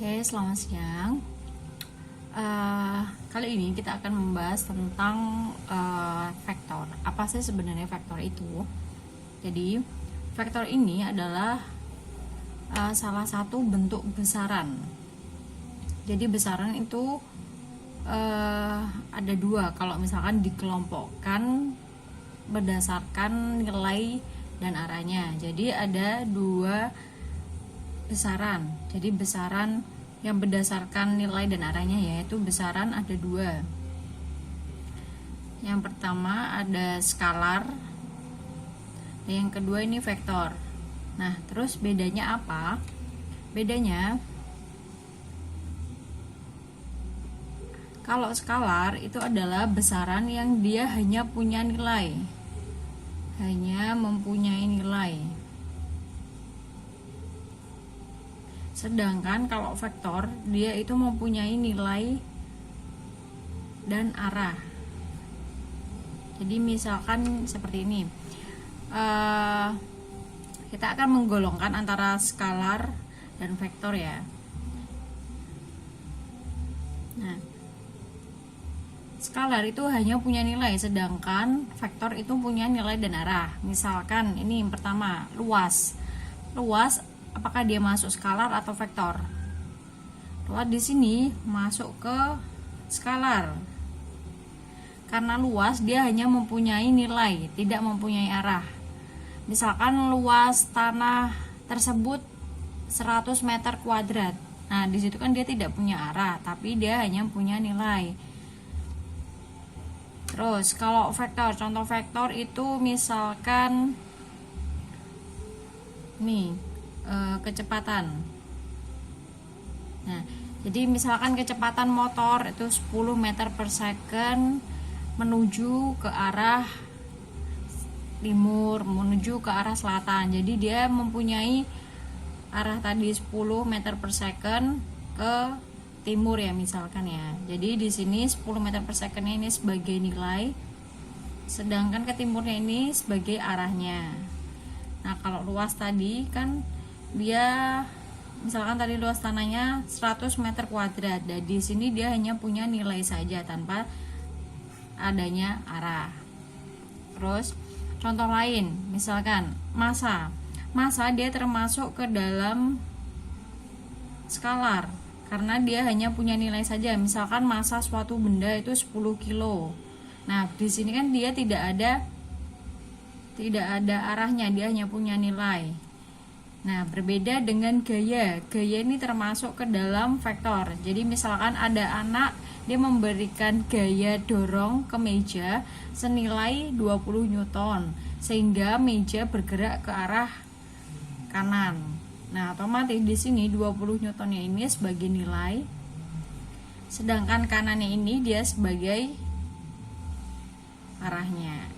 Oke, selamat siang. Kali ini kita akan membahas tentang vektor. Apa sih sebenarnya vektor itu? Jadi, vektor ini adalah salah satu bentuk besaran. Jadi besaran itu ada dua. Kalau misalkan dikelompokkan berdasarkan nilai dan arahnya. Jadi ada dua besaran. Jadi besaran yang berdasarkan nilai dan arahnya, yaitu besaran ada dua. Yang pertama ada skalar, dan yang kedua ini vektor. Nah, terus bedanya apa? Bedanya, kalau skalar itu adalah besaran yang dia hanya punya nilai, hanya mempunyai nilai. Sedangkan kalau vektor, dia itu mempunyai nilai dan arah. Jadi misalkan seperti ini, kita akan menggolongkan antara skalar dan vektor ya. Nah, skalar itu hanya punya nilai, sedangkan vektor itu punya nilai dan arah. Misalkan ini yang pertama, luas. Luas apakah dia masuk skalar atau vektor? Luas di sini masuk ke skalar. Karena luas dia hanya mempunyai nilai, tidak mempunyai arah. Misalkan luas tanah tersebut 100 meter kuadrat. Nah, di situ kan dia tidak punya arah, tapi dia hanya punya nilai. Terus kalau vektor, contoh vektor itu misalkan nih, kecepatan. Nah, jadi misalkan kecepatan motor itu 10 meter per second menuju ke arah timur, menuju ke arah selatan. Jadi dia mempunyai arah tadi 10 meter per second ke timur ya misalkan ya. Jadi di sini 10 meter per second ini sebagai nilai, sedangkan ke timurnya ini sebagai arahnya. Nah, kalau luas tadi kan dia misalkan tadi luas tanahnya 100 meter kuadrat. Dan di sini dia hanya punya nilai saja tanpa adanya arah. Terus contoh lain, misalkan massa. Massa dia termasuk ke dalam skalar karena dia hanya punya nilai saja. Misalkan massa suatu benda itu 10 kilo. Nah, di sini kan dia tidak ada arahnya, dia hanya punya nilai. Nah, berbeda dengan gaya. Gaya ini termasuk ke dalam vektor. Jadi misalkan ada anak, dia memberikan gaya dorong ke meja senilai 20 Newton, sehingga meja bergerak ke arah kanan. Nah, otomatis di sini 20 Newtonnya ini sebagai nilai, sedangkan kanannya ini dia sebagai arahnya.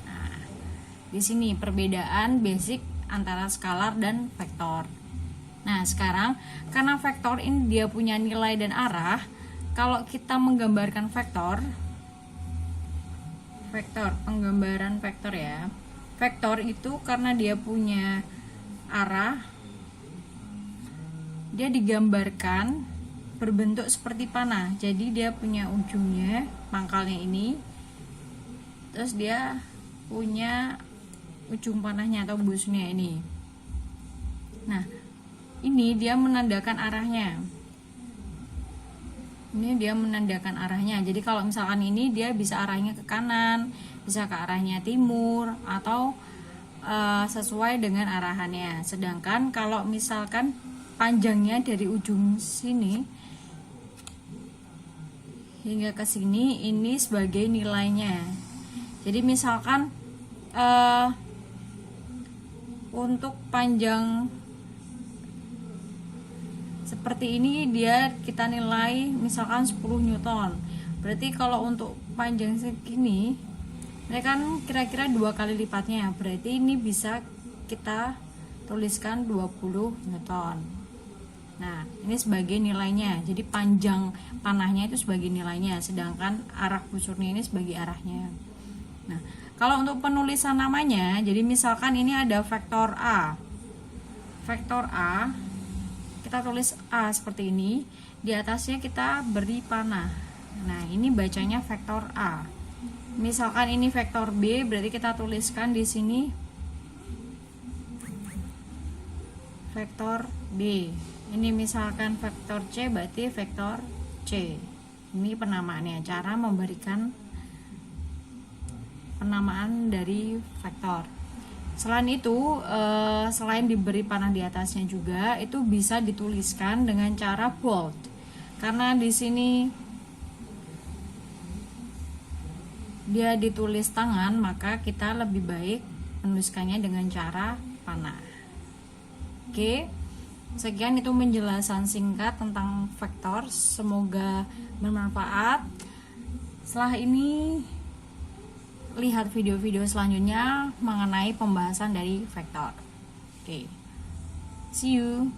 Nah, di sini perbedaan basic antara skalar dan vektor. Nah, sekarang karena vektor ini dia punya nilai dan arah, kalau kita menggambarkan penggambaran vektor ya. Vektor itu karena dia punya arah, dia digambarkan berbentuk seperti panah. Jadi dia punya ujungnya, pangkalnya ini. Terus dia punya ujung panahnya atau busnya ini. Nah, ini dia menandakan arahnya. Ini dia menandakan arahnya. Jadi kalau misalkan ini dia bisa arahnya ke kanan, bisa ke arahnya timur, atau sesuai dengan arahannya. Sedangkan kalau misalkan panjangnya dari ujung sini hingga ke sini, ini sebagai nilainya. Jadi misalkan untuk panjang seperti ini dia kita nilai misalkan 10 Newton. Berarti kalau untuk panjang segini, ini kan kira-kira 2 kali lipatnya. Berarti ini bisa kita tuliskan 20 Newton. Nah, ini sebagai nilainya. Jadi panjang panahnya itu sebagai nilainya, sedangkan arah busurnya ini sebagai arahnya. Nah, kalau untuk penulisan namanya, jadi misalkan ini ada vektor A. Vektor A kita tulis A seperti ini, di atasnya kita beri panah. Nah, ini bacanya vektor A. Misalkan ini vektor B, berarti kita tuliskan di sini vektor B. Ini misalkan vektor C, berarti vektor C. Ini penamaannya, cara memberikan penamaan dari vektor. Selain itu, selain diberi panah di atasnya juga, itu bisa dituliskan dengan cara bold. Karena di sini dia ditulis tangan, maka kita lebih baik menuliskannya dengan cara panah. Oke, sekian itu penjelasan singkat tentang vektor. Semoga bermanfaat. Setelah ini, lihat video-video selanjutnya mengenai pembahasan dari vektor. Oke, see you.